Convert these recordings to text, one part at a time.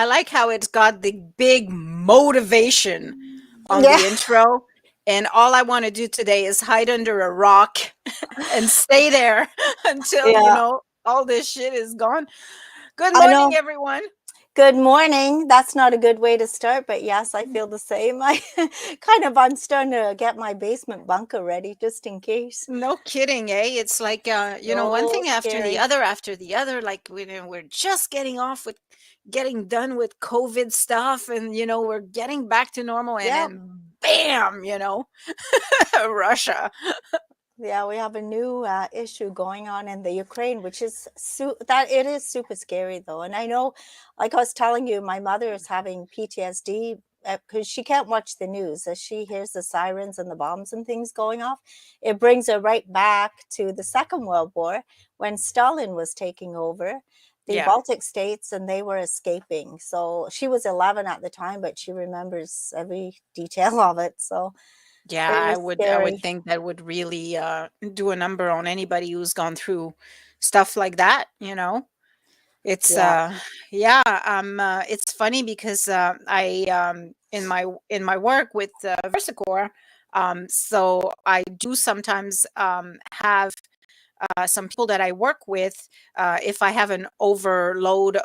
I like how it's got the big motivation on Yeah, the intro. And all I want to do today is hide under a rock and stay there until, yeah, all this shit is gone. Good I morning, know. everyone. Good morning. That's not a good way to start, but yes, I feel the same. I I'm starting to get my basement bunker ready just in case. No kidding, eh? It's like, one So thing scary. after the other. Like, we're just getting done with COVID stuff, and, we're getting back to normal, and Yeah, then bam, Russia. yeah, we have a new issue going on in the Ukraine, which is that it is super scary though. And I know, like I was telling you, my mother is having PTSD because she can't watch the news. As she hears the sirens and the bombs and things going off, it brings her right back to the Second World War when Stalin was taking over the Yeah. Baltic states and they were escaping. So she was 11 at the time, but she remembers every detail of it. So Yeah, it I was would I would scary. think that would really do a number on anybody who's gone through stuff like that. It's Yeah. yeah, it's funny because I in my work with VersaCore, so I do sometimes have some people that I work with, if I have an overload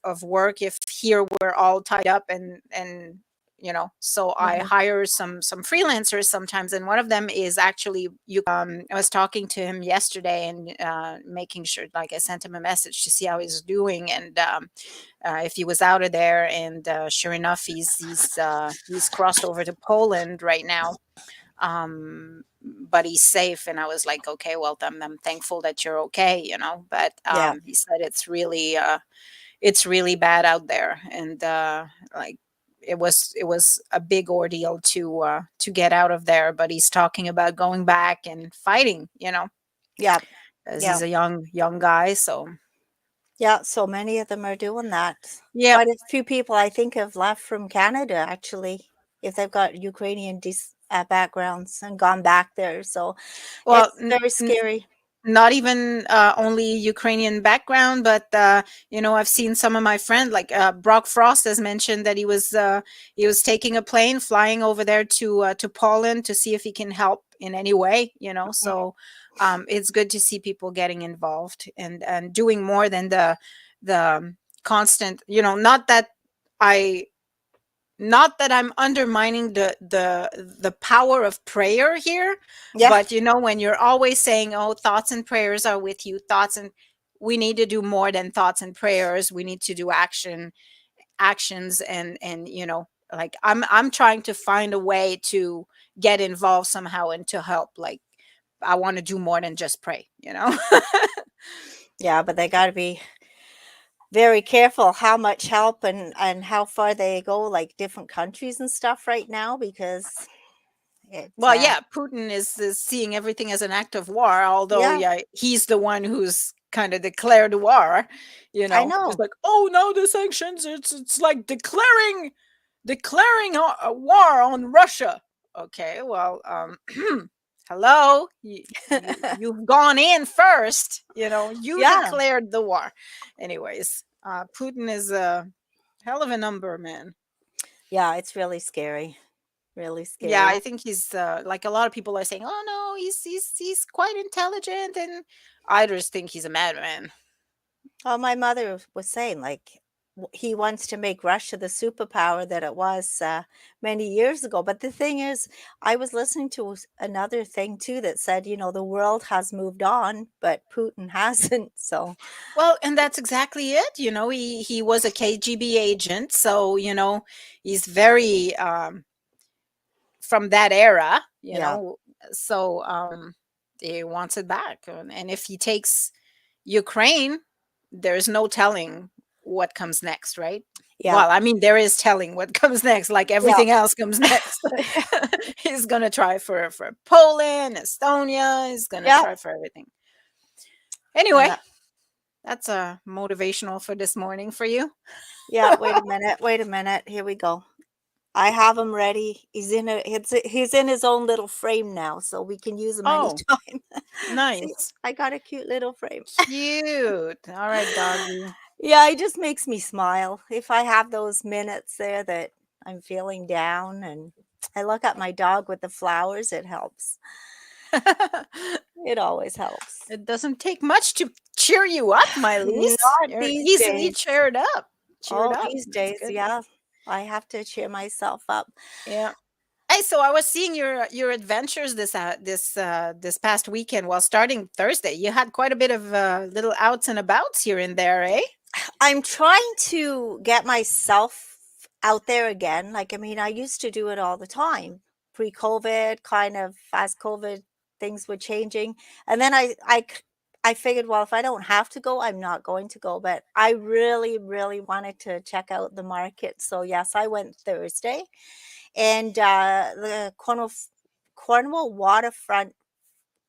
of work, if here we're all tied up, and so I Mhm. hire some freelancers sometimes, and one of them is actually you. I was talking to him yesterday and making sure, like, I sent him a message to see how he's doing, and if he was out of there, and sure enough, he's crossed over to Poland right now, but he's safe. And I was like, okay, well, I'm thankful that you're okay. But Yeah. he said it's really bad out there, and like, it was a big ordeal to get out of there, but he's talking about going back and fighting, Yeah. as Yeah. he's a young guy. So Yeah. So many of them are doing that. yeah. Quite a few people I think have left from Canada actually, if they've got Ukrainian backgrounds and gone back there. So Well, it's very scary. not even only Ukrainian background, but I've seen some of my friends, like Brock Frost has mentioned that he was taking a plane, flying over there to Poland to see if he can help in any way. Mhm. So it's good to see people getting involved and doing more than the constant. I not that I'm undermining the power of prayer here, Yeah. but when you're always saying, "Oh, thoughts and prayers are with you," we need to do more than thoughts and prayers. We need to do actions, and like, I'm trying to find a way to get involved somehow and to help. Like, I want to do more than just pray. Yeah, but they got to be very careful how much help and how far they go, like different countries and stuff right now, because it's Well, yeah, Putin is seeing everything as an act of war, although, yeah, yeah, he's the one who's kind of declared war. I It's know. like, oh, no, the sanctions. It's like declaring a war on Russia. Okay, well, hello, you've gone in first. You Yeah. declared the war. Anyways, Putin is a hell of a number, man. Yeah, it's really scary. Really Yeah, scary. I think he's like, a lot of people are saying, "Oh no, he's quite intelligent," and I just think he's a madman. Well, my mother was saying, like, he wants to make Russia the superpower that it was many years ago. But the thing is, I was listening to another thing too that said, the world has moved on, but Putin hasn't. So, Well, and that's exactly it. He was a KGB agent, so he's very from that era. yeah, So he wants it back, and if he takes Ukraine, there's no telling what comes next, right? yeah, Well, I mean, there is telling what comes next, like yeah, everything else comes next. He's gonna try for Poland, Estonia. He's gonna yeah, try for everything. Anyway, yeah. that's motivational for this morning for you. Yeah, wait a minute, wait a minute. Here we go. I have him ready. He's in his own little frame now, so we can use him Oh, anytime. See, nice. I got a cute little frame. Cute. All right, doggy. Yeah, it just makes me smile. If I have those minutes there that I'm feeling down and I look at my dog with the flowers, it helps. It always helps. It doesn't take much to cheer you up, my Lise. Not You're these easily days. cheered up. Cheered Oh, up. these That's days, good. yeah. I have to cheer myself up. Yeah. Hey, so I was seeing your adventures this past weekend. Well, starting Thursday, you had quite a bit of little outs and abouts here and there, eh? I'm trying to get myself out there again. Like, I mean, I used to do it all the time pre-COVID, kind of as COVID things were changing. And then I figured, well, if I don't have to go, I'm not going to go. But I really, really wanted to check out the market. So yes, I went Thursday, and the Cornwall Waterfront.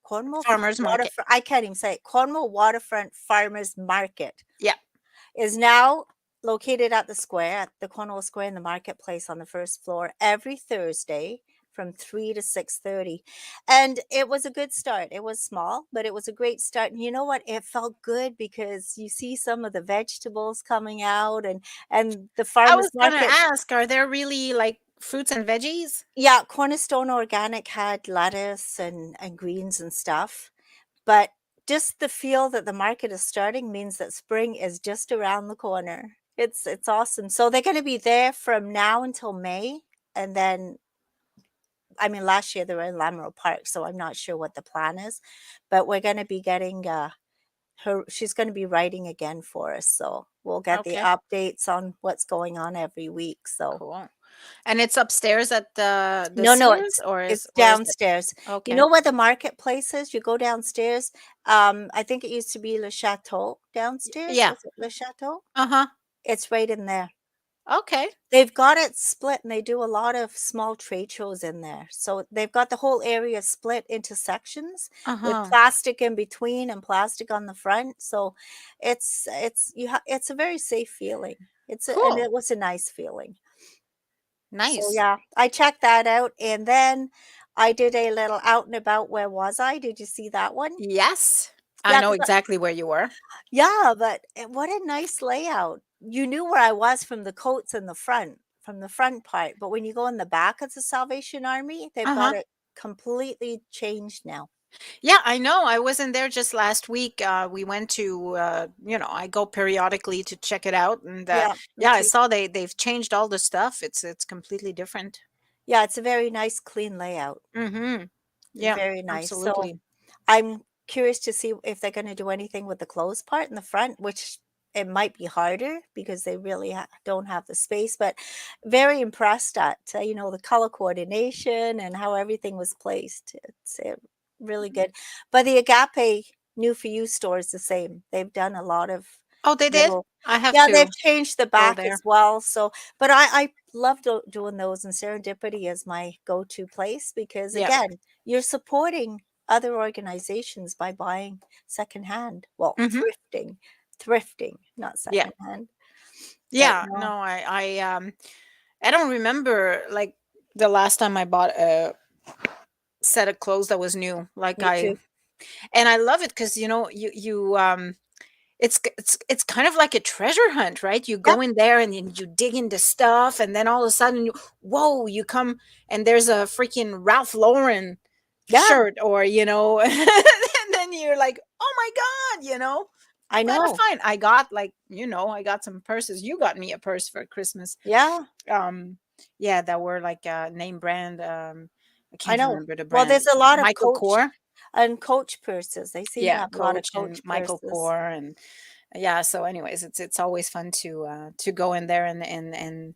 Farmers market. Waterfront. I can't even say it. Cornwall Waterfront Farmers Market Yeah. is now located at the square, at the Cornwall Square in the marketplace on the first floor every Thursday from 3 to 6:30. And it was a good start. It was small, but it was a great start. And you know what? It felt good because you see some of the vegetables coming out, and the I farmers was gonna market. ask, are there really like fruits and veggies? Yeah, Cornerstone Organic had lettuce and greens and stuff. But just the feel that the market is starting means that spring is just around the corner. It's awesome. So they're going to be there from now until May, and then I mean last year they were in Lamoureux Park, so I'm not sure what the plan is, but we're going to be getting her. She's going to be writing again for us, so we'll get the Okay, updates on what's going on every week. So cool. And it's upstairs at the no, no, Sears, it's or it's is it? downstairs. You Okay. know where the marketplace is? You go downstairs. I think it used to be Le Chateau downstairs. Yeah. Was it Le Chateau? Uh-huh. It's right in there. Okay. They've got it split, and they do a lot of small trade shows in there. So they've got the whole area split into sections with Uh-huh. plastic in between and plastic on the front. So it's a very safe feeling. And Cool. it was a nice feeling. So Nice. yeah, I checked that out, and then I did a little out and about. Where was I? Did you see that one? Yes. I Yeah, know exactly where you were. yeah, but what a nice layout. You knew where I was from the coats in the front, from the front part, but when you go in the back of the Salvation Army, they've got Uh-huh. it completely changed now. Yeah, I know. I wasn't there just last week. We went to, I go periodically to check it out, and Yeah, me yeah, I too. saw they've changed all the stuff. It's completely different. Yeah, it's a very nice, clean layout. Mm-hmm. Yeah, Very nice. So absolutely. I'm curious to see if they're going to do anything with the clothes part in the front, which it might be harder because they really don't have the space. But very impressed at the color coordination and how everything was placed. It's really good. But the Agape New for You store is the same. They've done a lot of Oh, they did? little. I have Yeah, they've to changed the go back as there. well. So, but I love doing those, and Serendipity is my go-to place because Yeah. again, you're supporting other organizations by buying secondhand. Well, Mm-hmm. thrifting, not Yeah. secondhand. But Yeah. no, No, I don't remember like the last time I bought a set of clothes that was new. Like me too. and I love it because it's kind of like a treasure hunt, right? You Yeah, go in there and then you dig into stuff, and then all of a sudden, whoa, you come and there's a freaking Ralph Lauren yeah, shirt, or and then you're like, oh my god, I but know. fine. I got like, I got some purses. You got me a purse for Christmas. Yeah, Um, yeah, that were like name brand. I I can't know. remember the Well, brand. there's a lot of Michael Coach Kors. and Coach purses. They seem to Yeah, have a lot of Coach and Coach Michael purses. Kors, and yeah. So, anyways, it's always fun to go in there and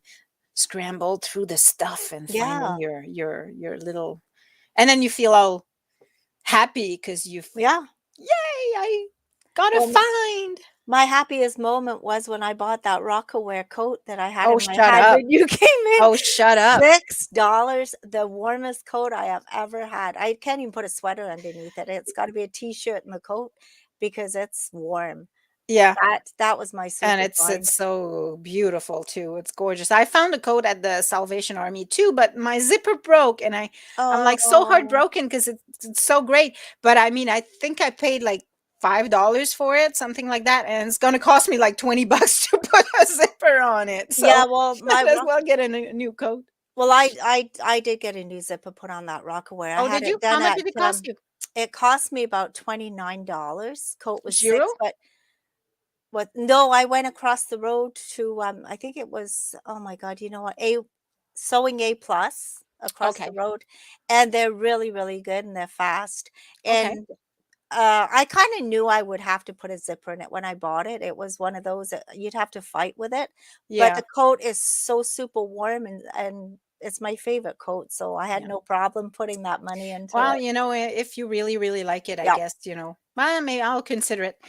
scramble through the stuff and finding Yeah, your little, and then you feel all happy because yeah. yay, I got a Well, find. my happiest moment was when I bought that Rockaware coat that I had Oh, in my shut head up. when you came in. Oh, shut up. $6, the warmest coat I have ever had. I can't even put a sweater underneath it. It's got to be a t-shirt and the coat because it's warm. Yeah. That was my And super it's find. so beautiful too. It's gorgeous. I found a coat at the Salvation Army too, but my zipper broke, and I'm like so Oh, heartbroken because it's so great. But I mean, I think I paid like $5 for it, something like that, and it's going to cost me like $20 to put a zipper on it. Yeah, So well, might as well get a new coat. well, I did get a new zipper put on that Rockaway. I Oh, had did you? it How done much at, did it cost you? it cost me about $29. Coat was Zero? 6, but no, I went across the road to, I think it was, oh my God, you know what? Sewing A Plus across the Okay. road, and they're really, really good and they're fast. Okay. And I kind of knew I would have to put a zipper in it when I bought it. It was one of those that you'd have to fight with it. But Yeah. the coat is so super warm, and it's my favorite coat. So I had Yeah. no problem putting that money into Well, it. if you really, really like it, I Yeah. guess, well, maybe I'll consider it.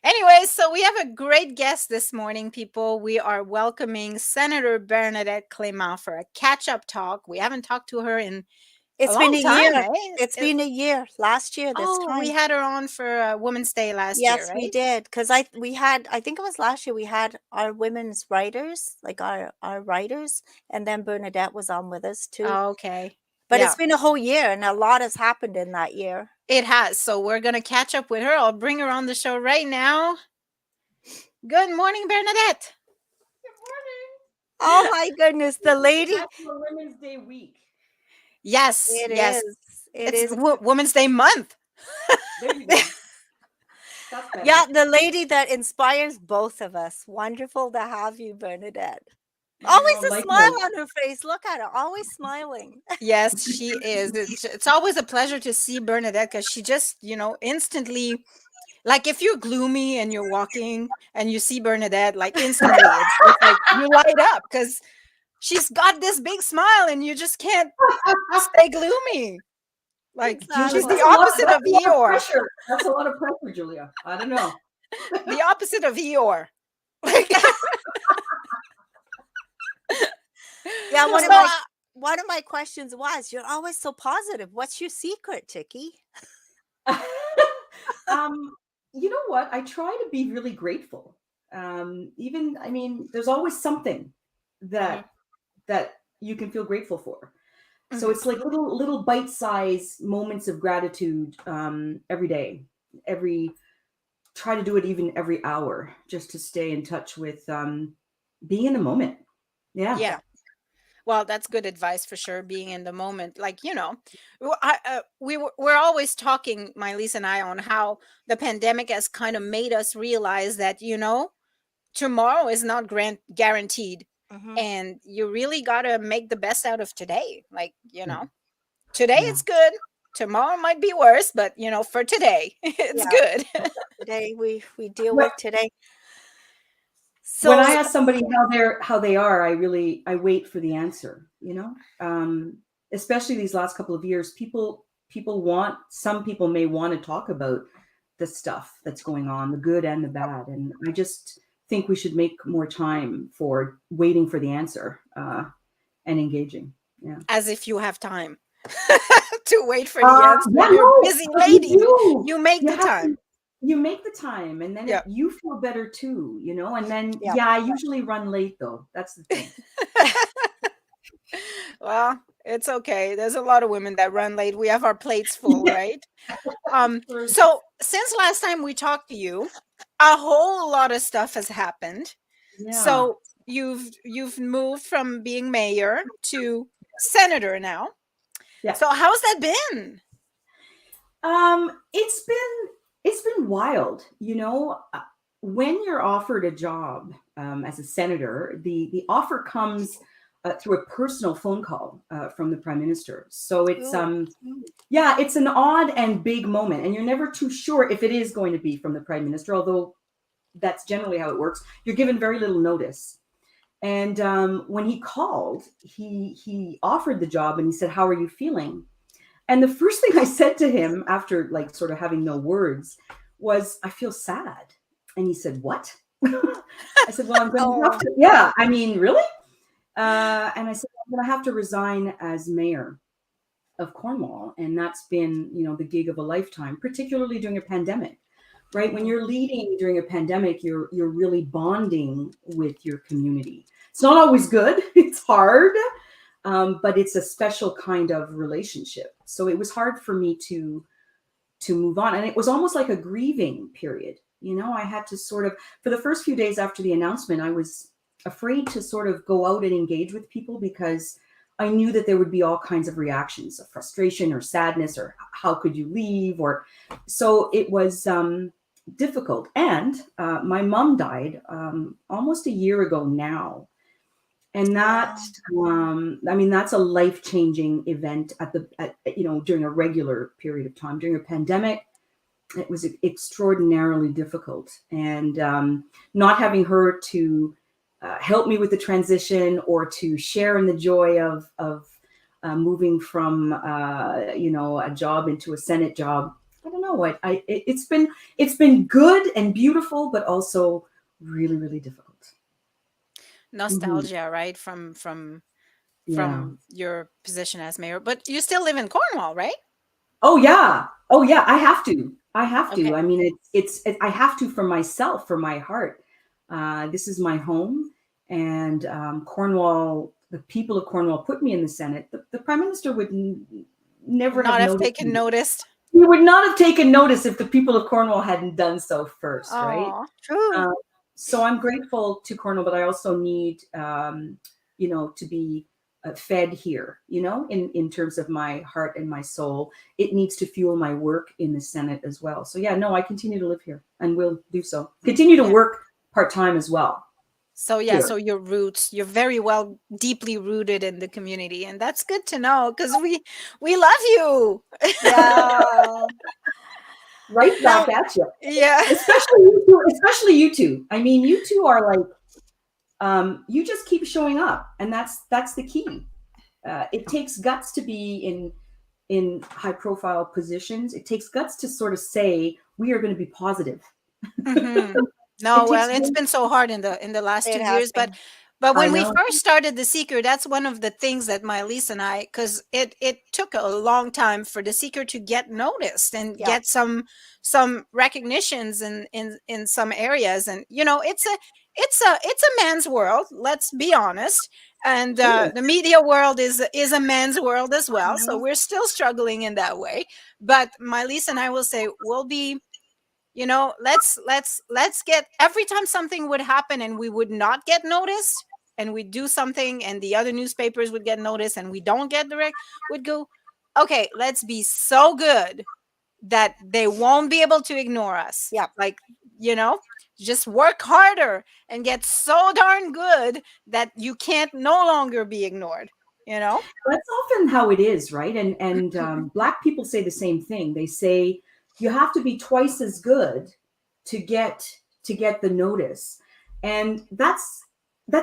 Anyway, so we have a great guest this morning, people. We are welcoming Senator Bernadette Clement for a catch-up talk. We haven't talked to her in a It's been long a time, year. right? It's been a year. Last year this Oh, we time. had her on for Women's Day last year, Yes, we right? did. Because I think it was last year, we had our women's writers, like our writers, and then Bernadette was on with us too. Okay. But Yeah, it's been a whole year, and a lot has happened in that year. it has. So we're going to catch up with her. I'll bring her on the show right now. Good morning, Bernadette. Oh my goodness, the lady. National Women's Day week. Yes, It yes. is. It It's is. Women's Day month. There you go. That's better. Yeah, the lady that inspires both of us. Wonderful to have you, Bernadette. Always a Likewise. smile on her face. Look at her, always smiling. Yes, she is. It's always a pleasure to see Bernadette because she just, instantly, like if you're gloomy and you're walking and you see Bernadette, like instantly, it's like you light up because she's got this big smile and you just can't stay gloomy. Like she's Exactly. the opposite of Eeyore. Pressure. That's a lot of pressure, Julia. I don't know. The opposite of Eeyore. Like, Yeah, so, one of my questions was, you're always so positive. What's your secret, Chicky? You know what? I try to be really grateful. There's always something that you can feel grateful for. So it's like little bite-sized moments of gratitude every day. Try to do it even every hour, just to stay in touch with being in the moment. Yeah. Well, that's good advice for sure. Being in the moment, like we're always talking, my Lisa and I, on how the pandemic has kind of made us realize that tomorrow is not guaranteed, and you really got to make the best out of today. Like today it's good. Tomorrow might be worse, but for today, it's good. Today we deal with today. So when I ask somebody how they are, I wait for the answer. Especially these last couple of years, some people may want to talk about the stuff that's going on, the good and the bad, and I just think we should make more time for waiting for the answer and engaging. Yeah, as if you have time to wait for the answer. You're a busy lady. You make the time. You make the time, and then you feel better too, and then I usually run late though. That's the thing. Well, it's okay. There's a lot of women that run late. We have our plates full, right? So since last time we talked to you, a whole lot of stuff has happened. Yeah. So you've moved from being mayor to senator now. Yeah. So how's that been? It's been wild, when you're offered a job as a senator, the offer comes through a personal phone call from the Prime Minister. So it's it's an odd and big moment, and you're never too sure if it is going to be from the Prime Minister, although that's generally how it works. You're given very little notice. And when he called, he offered the job, and he said, "How are you feeling?" And the first thing I said to him after sort of having no words was, "I feel sad." And he said, "What?" I said, "Well, I'm going to have to, really?" And I said, "I'm going to have to resign as mayor of Cornwall." And that's been, the gig of a lifetime, particularly during a pandemic, right? When you're leading during a pandemic, you're really bonding with your community. It's not always good. It's hard. But it's a special kind of relationship. So it was hard for me to move on. And it was almost like a grieving period. You know, I had to sort of, for the first few days after the announcement, I was afraid to sort of go out and engage with people because I knew that there would be all kinds of reactions of frustration or sadness or how could you leave? Or so it was difficult. And my mom died almost a year ago now. And that, I mean, that's a life-changing event you know, during a regular period of time. During a pandemic, it was extraordinarily difficult. And not having her to help me with the transition or to share in the joy of moving from, you know, a job into a Senate job. I don't know what it's been good and beautiful, but also really, really difficult. Nostalgia, right? From Yeah. your position as mayor, but you still live in Cornwall, right? Oh yeah. Oh yeah. I have to. Okay. I mean, I have to for myself, for my heart. This is my home, and Cornwall. The people of Cornwall put me in the Senate. The Prime Minister would never Not have have noticed. taken noticed. He would not have taken notice if the people of Cornwall hadn't done so first, right? Oh, true. So I'm grateful to Cornwall, but I also need, you know, to be fed here, you know, in terms of my heart and my soul. It needs to fuel my work in the Senate as well. So yeah, no, I continue to live here and will do so. Continue to work part-time as well. So yeah, Here. so your roots, you're very well, deeply rooted in the community, and that's good to know because we love you. Yeah. Right Now, back at you. Yeah. Especially you two. I mean, you two are like, you just keep showing up, and that's the key. It takes guts to be in high profile positions. It takes guts to sort of say we are going to be positive. Mhm. No, It well, takes it's been so hard in the last it 2 has years, been. but I when we know. first started The Seeker, that's one of the things that my Lisa and I, because it took a long time for The Seeker to get noticed and Yeah. get some recognitions in some areas, and you know, it's a man's world. Let's be honest, and the media world is a man's world as well. So we're still struggling in that way. But my Lisa and I will say we'll be, you know, let's get, every time something would happen and we would not get noticed and we do something and the other newspapers would get noticed and we don't get direct, would go, okay, let's be so good that they won't be able to ignore us. Yeah. Like, you know, just work harder and get so darn good that you can't no longer be ignored, you know? That's often how it is, right? And Black people say the same thing. They say you have to be twice as good to get the notice, and that's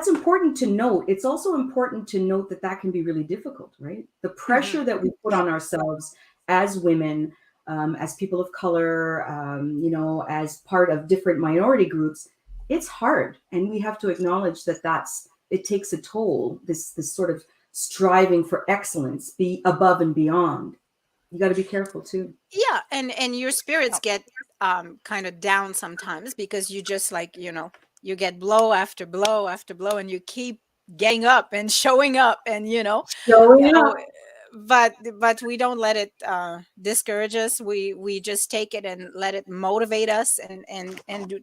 important to note. It's also important to note that can be really difficult, right? The pressure that we put on ourselves as women, as people of color, you know, as part of different minority groups, it's hard, and we have to acknowledge it takes a toll. This sort of striving for excellence, be above and beyond. You got to be careful too. Yeah, and your spirits get kind of down sometimes because you just, like, you know, you get blow after blow after blow and you keep getting up and showing up, and you know, but we don't let it discourage us. We just take it and let it motivate us and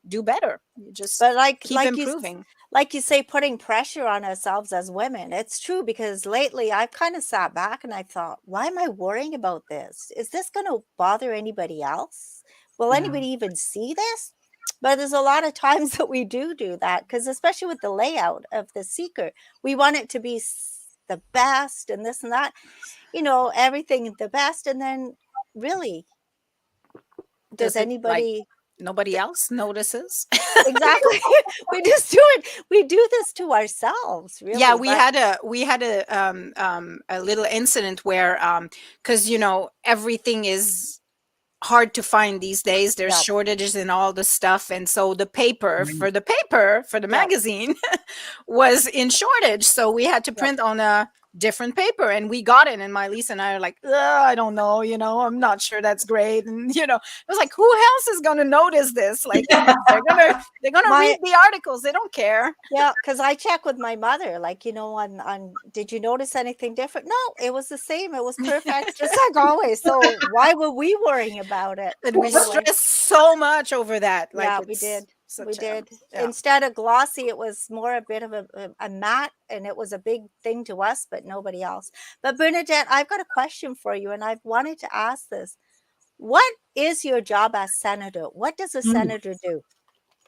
do better. You just But keep improving. like you say, putting pressure on ourselves as women. It's true, because lately I've kind of sat back and I thought, why am I worrying about this? Is this going to bother anybody else? Will anybody even see this? But there's a lot of times that we do that, because especially with the layout of The Seeker, we want it to be the best and this and that, you know, everything the best. And then really, does It, like, anybody... nobody else notices? Exactly. We just do it. We do this to ourselves, really. Yeah, we had a little incident where because you know, everything is hard to find these days. There's shortages in all the stuff, and so the paper for the magazine was in shortage, so we had to print on a different paper, and we got it. And my Lisa and I are like, I don't know, I'm not sure that's great. And it was like, who else is going to notice this? Like, they're gonna read the articles. They don't care. Yeah, because I check with my mother, like, on did you notice anything different? No, it was the same. It was perfect, just like always. So why were we worrying about it? And we stressed so much over that. Like, yeah, we did. We did. Yeah. Instead of glossy, it was more a bit of a matte, and it was a big thing to us, but nobody else. But Bernadette, I've got a question for you, and I've wanted to ask this. What is your job as senator? What does a senator do?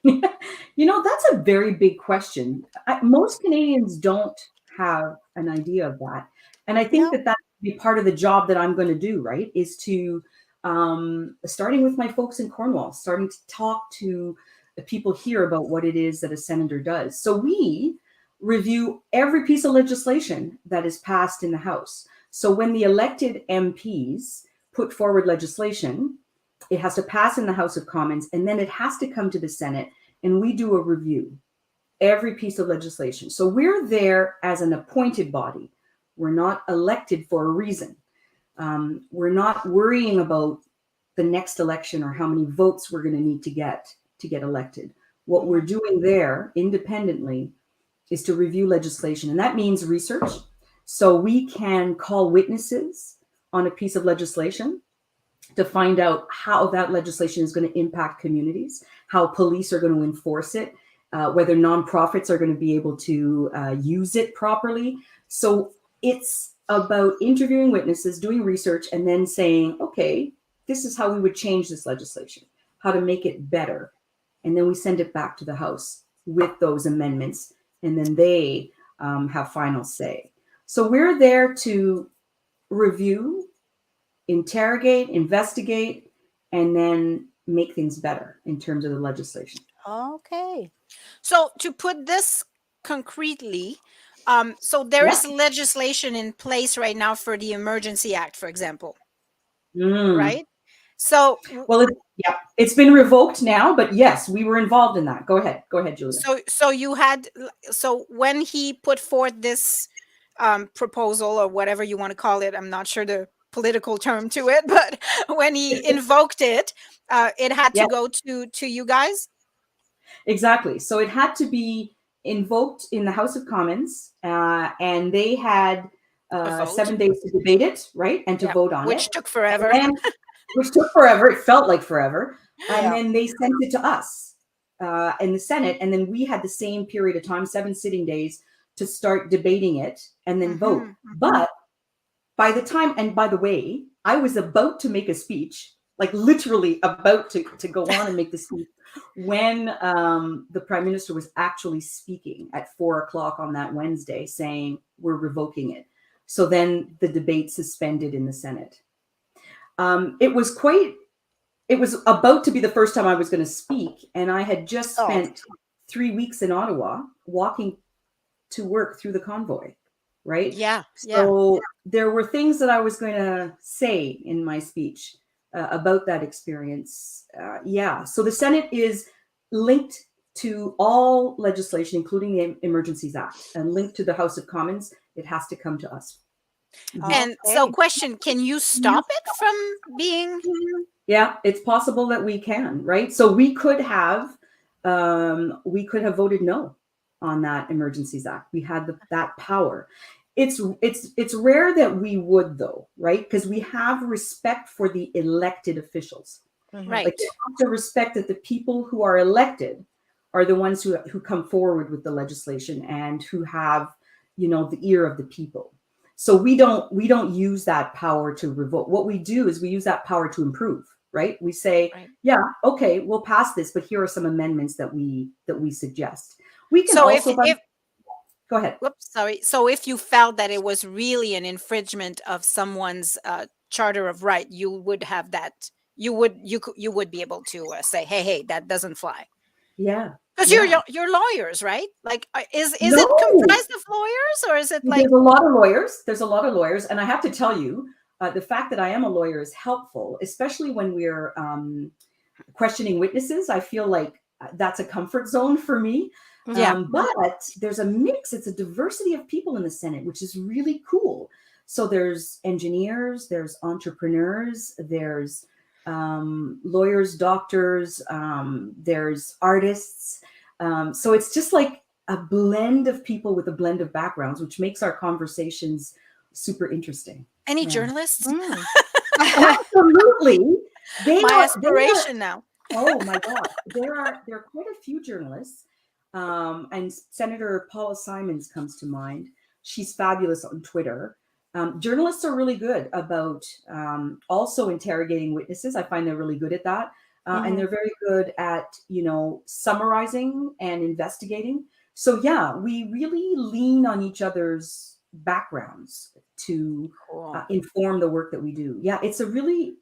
That's a very big question. Most Canadians don't have an idea of that. And I think that would be part of the job that I'm going to do, right? Is to, starting with my folks in Cornwall, starting to talk to the people here about what it is that a senator does. So we review every piece of legislation that is passed in the House. So when the elected MPs put forward legislation, it has to pass in the House of Commons, and then it has to come to the Senate, and we do a review, every piece of legislation. So we're there as an appointed body. We're not elected for a reason. We're not worrying about the next election or how many votes we're going to need to get elected. What we're doing there independently is to review legislation, and that means research. So we can call witnesses on a piece of legislation to find out how that legislation is going to impact communities, how police are going to enforce it, whether nonprofits are going to be able to use it properly. So it's about interviewing witnesses, doing research, and then saying, okay, this is how we would change this legislation, how to make it better. And then we send it back to the House with those amendments, and then they have final say. So we're there to review, interrogate, investigate, and then make things better in terms of the legislation. Okay. So to put this concretely, so there is legislation in place right now for the Emergency Act, for example, right? So, well, it's been revoked now, but yes, we were involved in that. Go ahead, Julia. So when he put forth this proposal, or whatever you want to call it, I'm not sure the political term to it, but when he invoked it, it had to go to you guys. Exactly. So it had to be invoked in the House of Commons, and they had 7 days to debate it, right, and to vote on it, which took forever. Which took forever. It felt like forever. And then they sent it to us in the Senate, and then we had the same period of time, 7 sitting days, to start debating it and then vote. But by the time, and by the way, I was about to make a speech, like literally about to go on and make the speech, when the Prime Minister was actually speaking at 4:00 on that Wednesday, saying we're revoking it. So then the debate suspended in the Senate. It was about to be the first time I was going to speak, and I had just spent 3 weeks in Ottawa walking to work through the convoy, right? So there were things that I was going to say in my speech about that experience. So the Senate is linked to all legislation, including the Emergencies Act, and linked to the House of Commons. It has to come to us. And so question, can you stop it from being? Yeah, it's possible that we can, right? So we could have voted no on that Emergencies Act. We had that power. It's rare that we would, though, right? Because we have respect for the elected officials. Right. Like, you have to respect that the people who are elected are the ones who come forward with the legislation and who have, the ear of the people. So we don't use that power to revoke. What we do is we use that power to improve, right? We say, okay, we'll pass this, but here are some amendments that we suggest. We can go ahead. Whoops, sorry. So if you felt that it was really an infringement of someone's charter of right, you would have that. You would be able to say, hey, that doesn't fly. Yeah. Because you're lawyers, right? Like, is it comprised of lawyers, or is it like? There's a lot of lawyers. And I have to tell you, the fact that I am a lawyer is helpful, especially when we're questioning witnesses. I feel like that's a comfort zone for me. Yeah. But there's a mix. It's a diversity of people in the Senate, which is really cool. So there's engineers, there's entrepreneurs, there's lawyers, doctors, there's artists. So it's just like a blend of people with a blend of backgrounds, which makes our conversations super interesting. Any Yeah. journalists? Mm. Absolutely. My aspiration now. Oh my God. There are quite a few journalists. And Senator Paula Simons comes to mind. She's fabulous on Twitter. Journalists are really good about also interrogating witnesses. I find they're really good at that. And they're very good at, summarizing and investigating. So yeah, we really lean on each other's backgrounds to Cool. inform the work that we do. Yeah, it's a really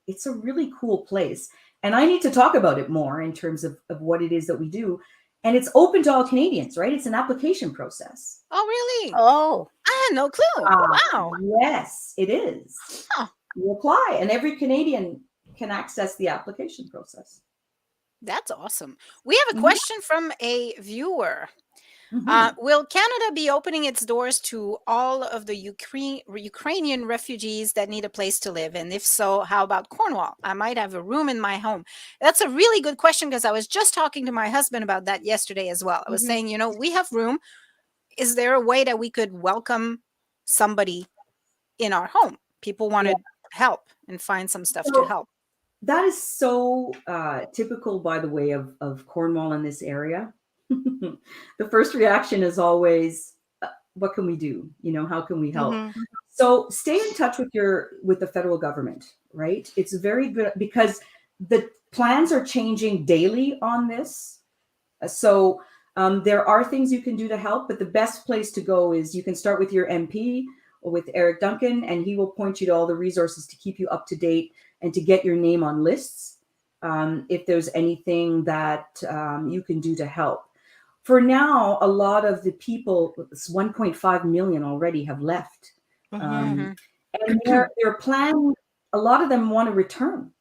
cool place. And I need to talk about it more in terms of what it is that we do. And it's open to all Canadians, right? It's an application process. Oh, really? Oh, I had no clue. Wow. Yes, it is. Huh. You apply, and every Canadian can access the application process. That's awesome. We have a question from a viewer. Will Canada be opening its doors to all of the Ukrainian refugees that need a place to live? And if so, how about Cornwall? I might have a room in my home. That's a really good question, because I was just talking to my husband about that yesterday as well. I was saying, we have room. Is there a way that we could welcome somebody in our home? People want to help and find some stuff to help. That is so typical, by the way, of Cornwall in this area. The first reaction is always, what can we do? How can we help? So stay in touch with the federal government, right? It's very good, because the plans are changing daily on this. So there are things you can do to help, but the best place to go is you can start with your MP or with Eric Duncan, and he will point you to all the resources to keep you up to date and to get your name on lists if there's anything that you can do to help. For now, a lot of the people, 1.5 million already, have left. And they're planning, a lot of them want to return,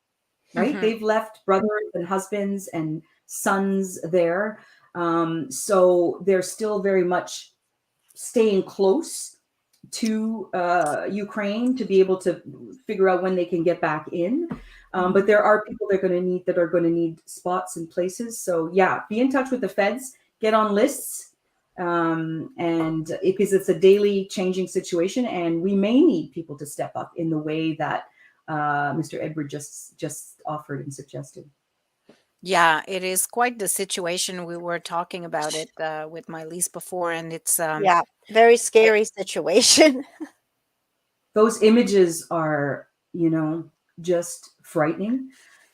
right? They've left brothers and husbands and sons there. So they're still very much staying close to Ukraine to be able to figure out when they can get back in. But there are people that are going to need spots and places. So yeah, be in touch with the feds. Get on lists, and because it's a daily changing situation, and we may need people to step up in the way that Mr. Edward just offered and suggested. Yeah, it is quite the situation. We were talking about it with my lease before, and it's very scary situation. Those images are, just frightening.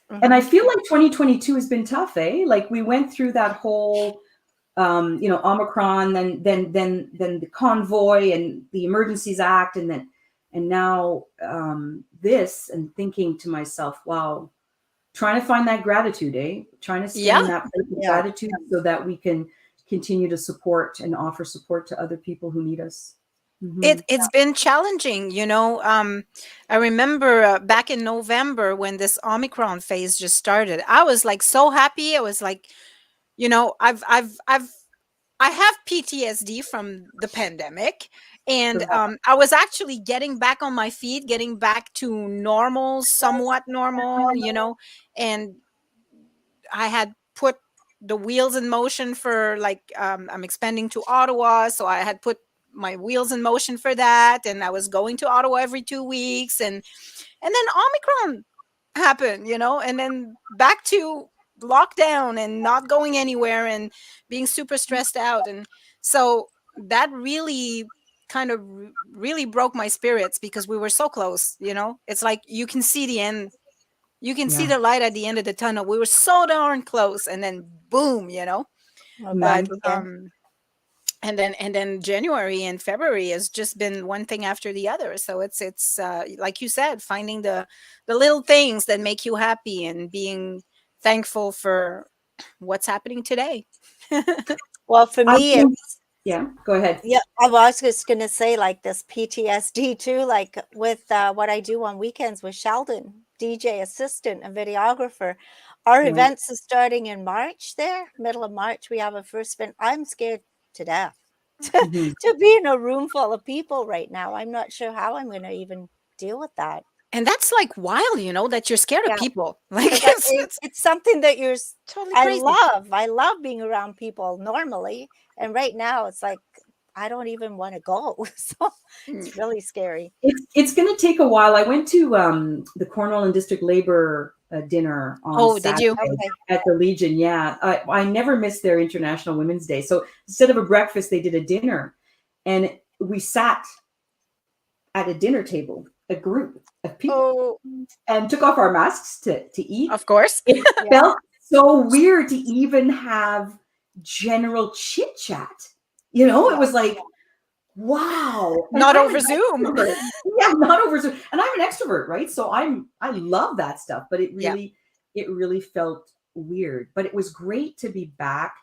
And I feel like 2022 has been tough, eh? Like we went through that whole Omicron, then the convoy and the Emergencies Act, and now this, and thinking to myself, wow, trying to find that gratitude, eh? Trying to stay in that place of gratitude so that we can continue to support and offer support to other people who need us. It's been challenging, I remember back in November when this Omicron phase just started. I was like so happy. I was like, I have PTSD from the pandemic, and I was actually getting back on my feet, getting back to normal, somewhat normal, and I had put the wheels in motion for I'm expanding to Ottawa, so I had put my wheels in motion for that, and I was going to Ottawa every 2 weeks, and then Omicron happened, and then back to lockdown and not going anywhere and being super stressed out. And so that really kind of really broke my spirits, because we were so close. It's like you can see the end, you can see the light at the end of the tunnel. We were so darn close, and then boom, but and then January and February has just been one thing after the other. So it's like you said, finding the little things that make you happy and being thankful for what's happening today. Well, for me, go ahead. Yeah, I was just gonna say, like, this PTSD too, like with what I do on weekends with Sheldon DJ assistant, a videographer. Our Right. events is starting in March there, middle of March. We have a first event. I'm scared to death Mhm. to be in a room full of people right now. I'm not sure how I'm going to even deal with that. And that's like wild, you know, that you're scared of Yeah. people. Like Because it's it's something that totally I crazy. love being around people normally. And right now it's like, I don't even want to go. So it's really scary. It's going to take a while. I went to the Cornwall and District Labor dinner on Oh, did you? Saturday Okay. at the Legion. Yeah, I never missed their International Women's Day. So instead of a breakfast, they did a dinner, and we sat at a dinner table, a group of people, Oh, and took off our masks to eat. Of course. It yeah. felt so weird to even have general chit chat. You know, it was like, wow. And Not I'm over an Zoom. extrovert. Yeah, not over Zoom. And I'm an extrovert, right? So I love that stuff, but it Yeah. really felt weird. But it was great to be back.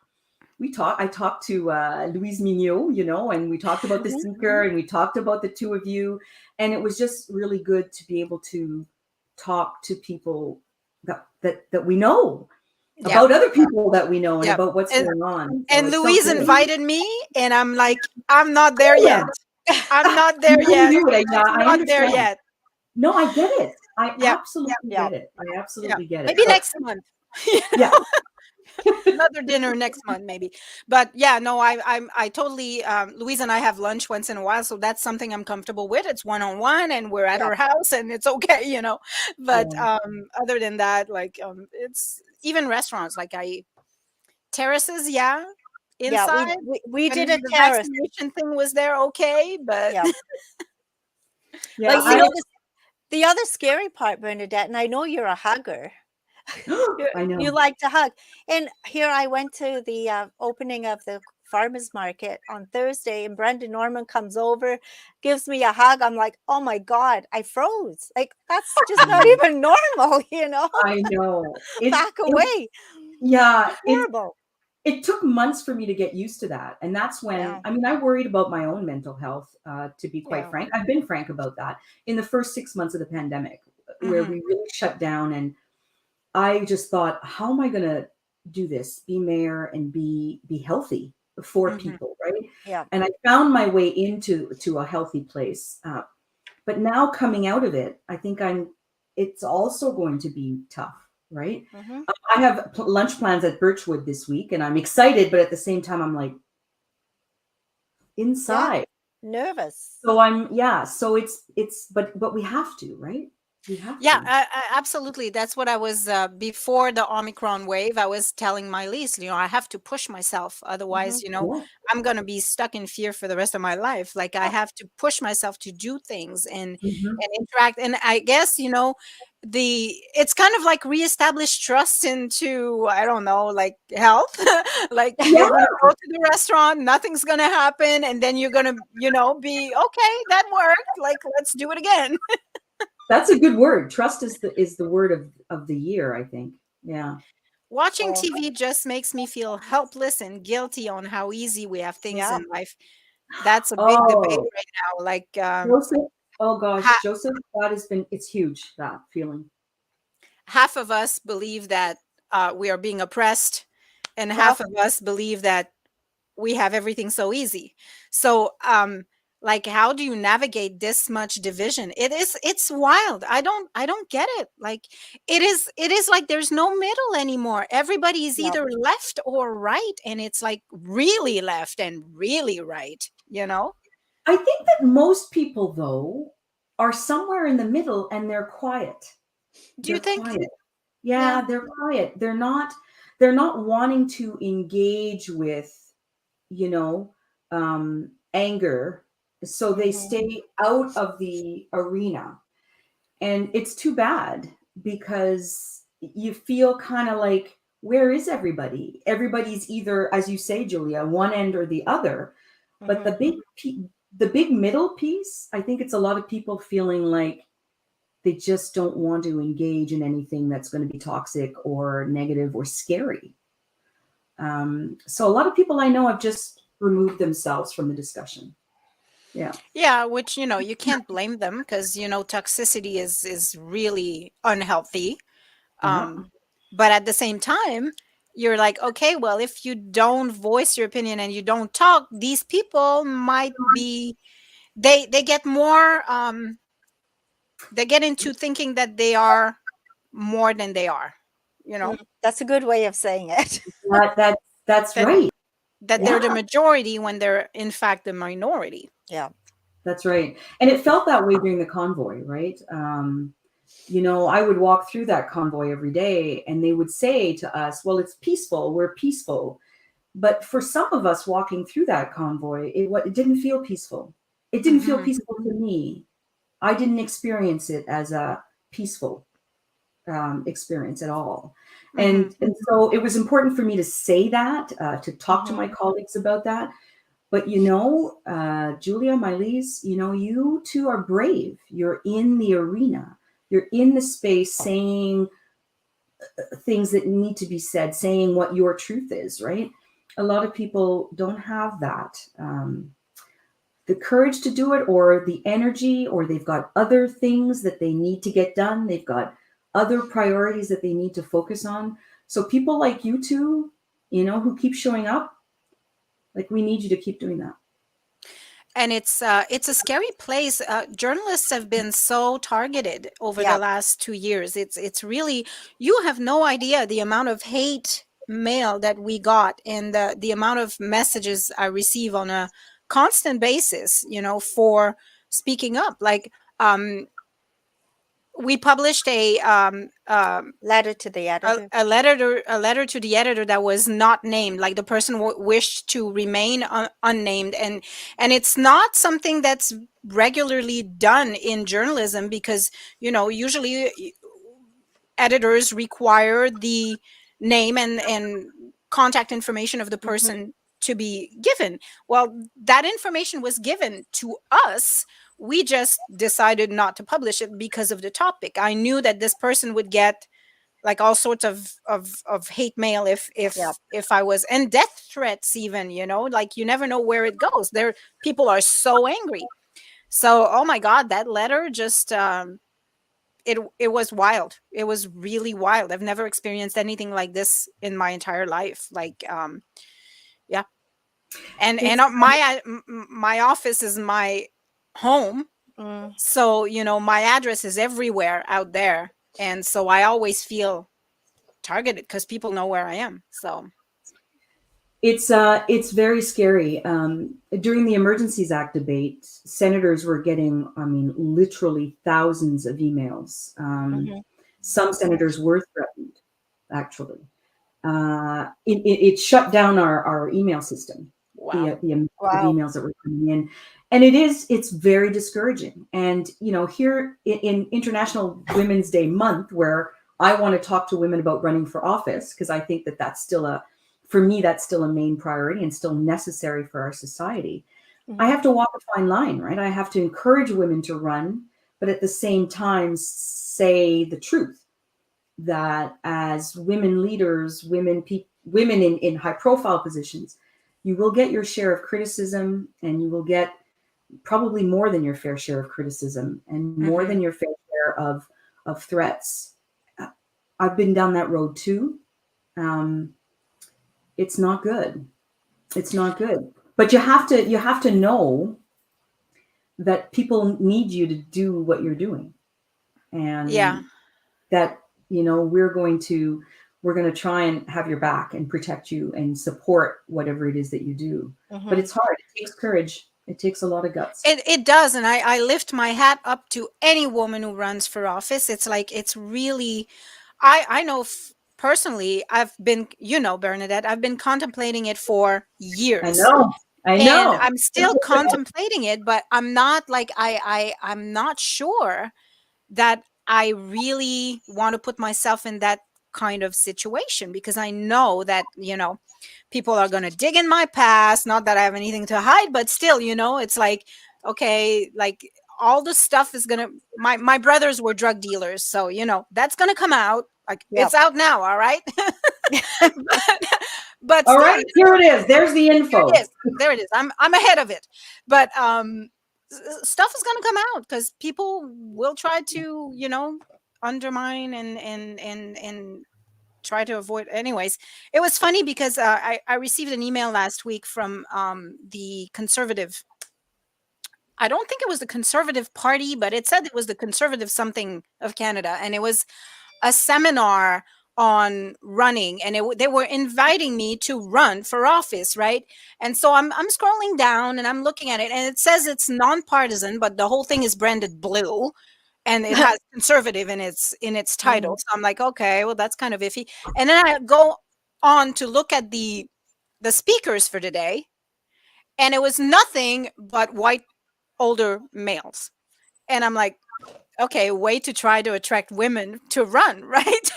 I talked to Louise Mignot, you know, and we talked about the seeker, and we talked about the two of you. And it was just really good to be able to talk to people that we know, Yeah. about other people that we know, and Yeah. about what's And- going on. So And it felt Louise good. invited me, and I'm like, I'm not there Yeah. yet. I'm not there You yet. knew it. Yeah, I Not there understand. yet. No, I get it. I Yeah. absolutely Yeah. get it. I Yeah. absolutely get it. Maybe But next month. yeah, Another dinner next month, maybe. But yeah, no, I totally. Louise and I have lunch once in a while, so that's something I'm comfortable with. It's one on one, and we're at Yeah. her house, and it's okay, you know. But Yeah. other than that, like it's even restaurants, like terraces, yeah, Yeah, inside. we did And a the terrace. vaccination thing was there, okay, but Yeah. Yeah. But you know, the other scary part, Bernadette, and I know you're a hugger. I know. You like to hug. And here I went to the opening of the farmers market on Thursday, and Brendan Norman comes over, gives me a hug. I'm like, oh my God, I froze. Like, that's just not even normal, you know? I know. Back away. Yeah. Horrible. It took months for me to get used to that. And that's when, Yeah. I mean, I worried about my own mental health, to be quite Yeah. frank. I've been frank about that in the first 6 months of the pandemic, where Mhm. we really shut down. And I just thought, how am I going to do this, be mayor and be healthy for Mhm. people, right? Yeah. And I found my way into a healthy place. But now coming out of it, I think it's also going to be tough, right? Mhm. I have lunch plans at Birchwood this week, and I'm excited, but at the same time, I'm like inside. Nervous. So so but we have to, right? We have Yeah, to. absolutely. That's what I was before the Omicron wave. I was telling my lease, I have to push myself. Otherwise, Yeah. I'm going to be stuck in fear for the rest of my life. Like I have to push myself to do things Mhm. and interact. And I guess, it's kind of like reestablish trust into, I don't know, like health. Like you're going to go to the restaurant, nothing's going to happen. And then you're going to, be okay, that worked. Like, let's do it again. That's a good word. Trust is the word of the year, I think. Yeah. Watching Oh, TV just makes me feel helpless and guilty on how easy we have things yeah. in life. That's a big debate Oh, right now. Like Joseph. Oh gosh, ha- Joseph, it's huge, that feeling. half of us believe that we are being oppressed, and Yeah. half of us believe that we have everything so easy. So like how do you navigate this much division? It's wild. I don't get it. Like it is like there's no middle anymore. Everybody is Yeah. either left or right, and it's like really left and really right, I think that most people, though, are somewhere in the middle, and they're quiet. Do you They're think? quiet. Yeah. Yeah, they're quiet. They're not wanting to engage with, you know, anger. So they Mhm. stay out of the arena. And it's too bad, because you feel kind of like, where is everybody? Everybody's either, as you say, Julia, one end or the other. But Mhm. the big middle piece, I think it's a lot of people feeling like they just don't want to engage in anything that's going to be toxic or negative or scary. So a lot of people I know have just removed themselves from the discussion. Yeah. Yeah, which, you can't blame them because, toxicity is really unhealthy. Yeah. But at the same time, you're like, okay, well, if you don't voice your opinion and you don't talk, these people might be, they get more, they get into thinking that they are more than they are, you know, That's a good way of saying it. That's that right. that they're Yeah. the majority when they're in fact the minority. Yeah. That's right. And it felt that way during the convoy, right? I would walk through that convoy every day and they would say to us, well, it's peaceful. We're peaceful. But for some of us walking through that convoy, it didn't feel peaceful. It didn't feel Hmm. peaceful to me. I didn't experience it as a peaceful experience at all. Hmm. And so it was important for me to say that, to talk to my Mhm. colleagues about that. But Julia, Mylise, you two are brave. You're in the arena. You're in the space saying things that need to be said, saying what your truth is, right? A lot of people don't have that. The courage to do it, or the energy, or they've got other things that they need to get done. They've got other priorities that they need to focus on. So people like you two, who keep showing up, like, we need you to keep doing that. And it's a scary place. Journalists have been so targeted over the Yeah. last 2 years. It's really, you have no idea the amount of hate mail that we got and the amount of messages I receive on a constant basis, for speaking up. Like, we published Letter to the editor. a letter to the editor that was not named, like the person wished to remain unnamed, and it's not something that's regularly done in journalism because usually editors require the name and contact information of the Mhm. person to be given. Well, that information was given to us. We just decided not to publish it because of the topic. I knew that this person would get like all sorts of hate mail Yeah. if I was, and death threats even, like you never know where it goes. There, people are so angry. So, oh my God, that letter just it was wild. It was really wild. I've never experienced anything like this in my entire life. Like, yeah. And It's my office is my home, Mm. so my address is everywhere out there, and so I always feel targeted because people know where I am. So it's very scary. During the Emergencies Act debate, senators were getting, I mean, literally thousands of emails. Mhm. Some senators were threatened, actually. It shut down our email system, wow. the amount of Wow. emails that were coming in. And it's very discouraging. And, here in International Women's Day month, where I want to talk to women about running for office, because I think that for me, that's still a main priority and still necessary for our society. I Mhm. have to walk a fine line, right? I have to encourage women to run, but at the same time, say the truth that as women leaders, women in high profile positions, you will get your share of criticism, and you will get probably more than your fair share of criticism and more Hmm. than your fair share of threats. I've been down that road too. Um, it's not good. It's not good. But you have to know that people need you to do what you're doing, Yeah. and that we're going to try and have your back and protect you and support whatever it is that you do. But Mhm. it's hard. It takes courage. It takes a lot of guts. It does, and I lift my hat up to any woman who runs for office. It's like it's really, I know personally. I've been, Bernadette, I've been contemplating it for I years, know. I and know. I'm still contemplating it, but I'm not like I'm not sure that I really want to put myself in that kind of situation because I know that, people are going to dig in my past. Not that I have anything to hide, but still, it's like, okay, like all the stuff is going to, my brothers were drug dealers. So, that's going to come out. Like Yep. it's out now. All right. but, but All still, right, here it is. There's the there info. it is. There it is. I'm ahead of it. But, stuff is going to come out because people will try to, undermine and try to avoid. Anyways, it was funny because I received an email last week from the conservative. I don't think it was the Conservative Party, but it said it was the Conservative something of Canada, and it was a seminar on running, and they were inviting me to run for office, right? And so I'm scrolling down and I'm looking at it, and it says it's nonpartisan, but the whole thing is branded blue, and it has conservative in its title. So I'm like, okay, well that's kind of iffy. And then I go on to look at the speakers for today, and it was nothing but white older males. And I'm like, okay, way to try to attract women to run, right?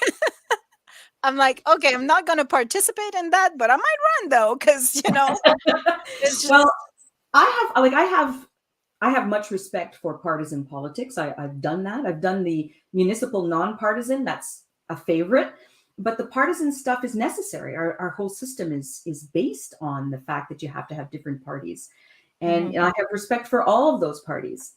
I'm like, okay, I'm not going to participate in that, but I might run though, because it's just. Well, I have much respect for partisan politics. I've done that. I've done the municipal nonpartisan. That's a favorite. But the partisan stuff is necessary. Our whole system is based on the fact that you have to have different parties. And I have respect for all of those parties,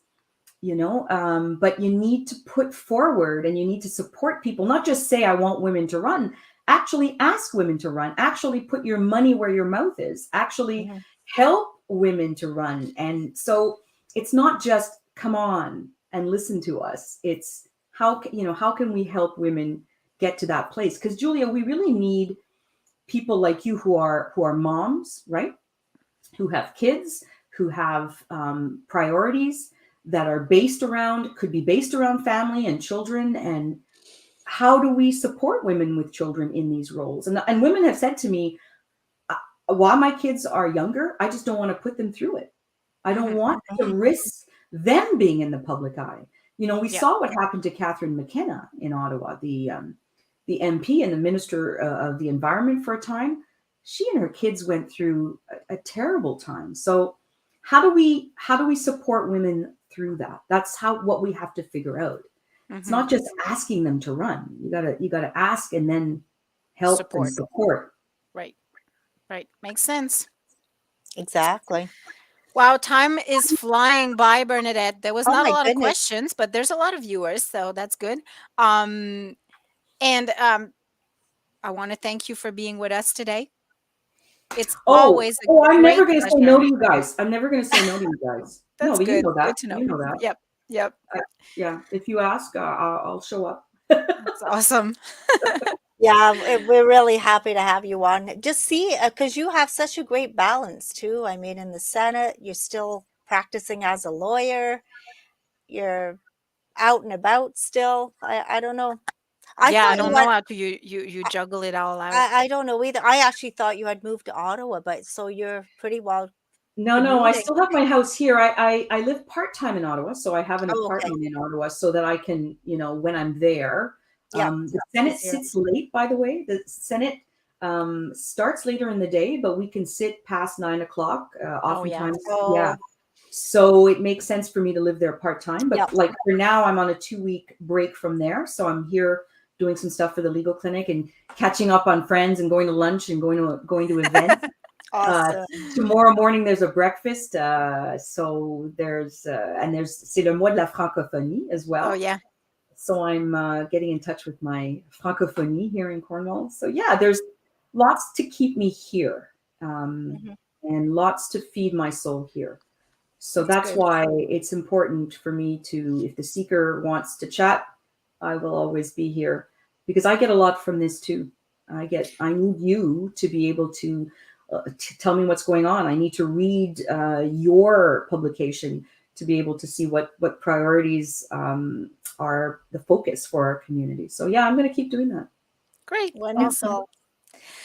but you need to put forward and you need to support people, not just say, I want women to run. Actually ask women to run. Actually put your money where your mouth is. Actually help women to run. And so it's not just come on and listen to us. It's how can we help women get to that place? Because Julia, we really need people like you who are moms, right? Who have kids, who have priorities that are could be based around family and children. And how do we support women with children in these roles? And women have said to me, while my kids are younger, I just don't want to put them through it. I don't want to risk them being in the public eye. We saw what happened to Catherine McKenna in Ottawa, the MP and the Minister of the Environment for a time. She and her kids went through a terrible time. So how do we support women through that? That's what we have to figure out. It's not just asking them to run. You gotta ask and then help and support. Right. Makes sense. Exactly. Wow, time is flying by, Bernadette. There was not a lot of goodness. questions, but there's a lot of viewers, so that's good. And I want to thank you for being with us today. It's always a I'm great never going to say pleasure. no to you guys. I'm never going to say no to you guys. That's no, but good. you know that. Good to know. You know that. Yep. Yeah. If you ask, I'll show up. That's awesome. Yeah, we're really happy to have you on. Just see, because you have such a great balance too. I mean, in the Senate, you're still practicing as a lawyer. You're out and about still. I don't know. I Yeah, I thought don't you know had, how to you juggle it all out. I don't know either. I actually thought you had moved to Ottawa, but so you're pretty well No, I commuting. still have my house here. I live part-time in Ottawa, so I have an Oh, okay. apartment in Ottawa so that I can, when I'm there. Yeah, The Senate easier. sits late, by the way. The Senate starts later in the day, but we can sit past 9 o'clock. Oftentimes, yeah. So it makes sense for me to live there part-time. But like for now, I'm on a 2-week break from there. So I'm here doing some stuff for the legal clinic and catching up on friends and going to lunch and going to events. Awesome. Tomorrow morning there's a breakfast. So there's c'est le mois de la francophonie as well. Oh yeah. So I'm getting in touch with my francophonie here in Cornwall. So yeah, there's lots to keep me here, and lots to feed my soul here. So that's why it's important for me to, if the seeker wants to chat, I will always be here, because I get a lot from this too. I need you to be able to tell me what's going on. I need to read your publication to be able to see what priorities are the focus for our community. So yeah, I'm going to keep doing that. Great. Wonderful. Awesome.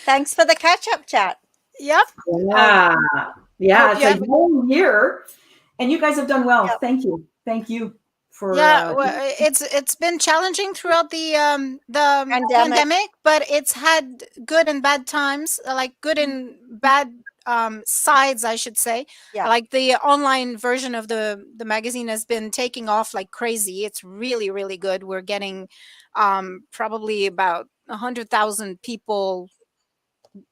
Thanks for the catch-up chat. Yep. Yeah. It's a whole year, and you guys have done well. Yep. Thank you for. Yeah, well, it's been challenging throughout the pandemic, but it's had good and bad times, like good and bad sides, I should say. Yeah. Like the online version of the magazine has been taking off like crazy. It's really, really good. We're getting probably about 100,000 people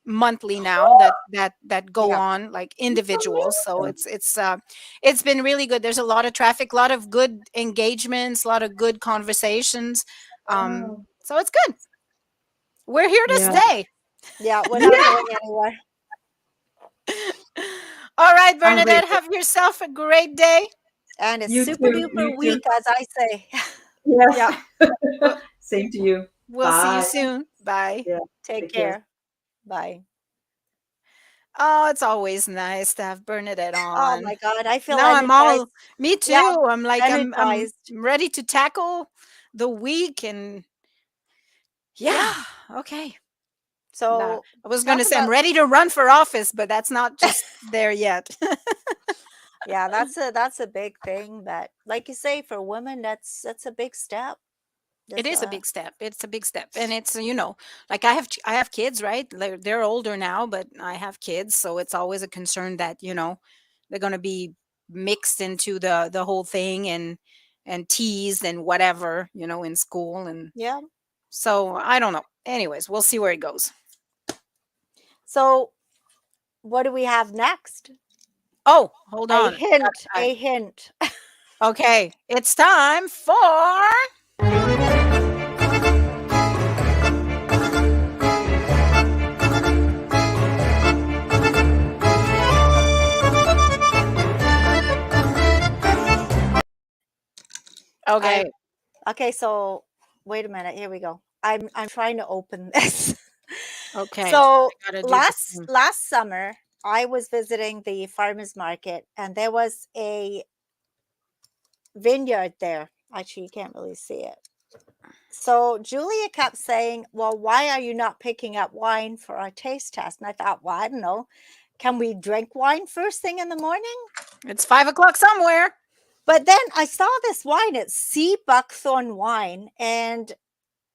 monthly now that go Yeah. on, like That's individuals. So amazing. it's been really good. There's a lot of traffic, a lot of good engagements, a lot of good conversations. Wow. So it's good. We're here to Yeah. stay. Yeah, we're not Yeah. going anywhere. All right, I'm Bernadette, grateful. have yourself a great day. And a You super too. duper You too. week, as I say. Yes. Yep. We'll, Same to you. we'll see you Bye. soon. Bye. Yeah. Take Take care. care. Bye. Oh, it's always nice to have Bernadette Oh on. my God, I feel Now I'm energized. all me Yeah, too. I'm like I'm energized. ready to tackle the week and Yeah. yeah, okay. Nah, So I was talk gonna say I'm about, ready to run for office, but that's not just there yet. yeah, that's a big thing. But like you say, for women, that's a big step. It That's is a big step. It's a big step, and it's like I have kids, right? They're older now, but I have kids, so it's always a concern that they're gonna be mixed into the whole thing and teased and whatever in school, and yeah. so I don't know. Anyways, we'll see where it goes. So what do we have next? Oh, hold A on. hint, I, a hint. okay, it's time for. I Okay. Okay, so wait a minute. Here we go. I'm trying to open this. Okay. So I gotta do the last same. last summer, I was visiting the farmers market, and there was a vineyard there. Actually, you can't really see it. So Julia kept saying, "Well, why are you not picking up wine for our taste test?" And I thought, well, I don't know. Can we drink wine first thing in the morning? It's 5 o'clock somewhere. But then I saw this wine. It's sea buckthorn wine, and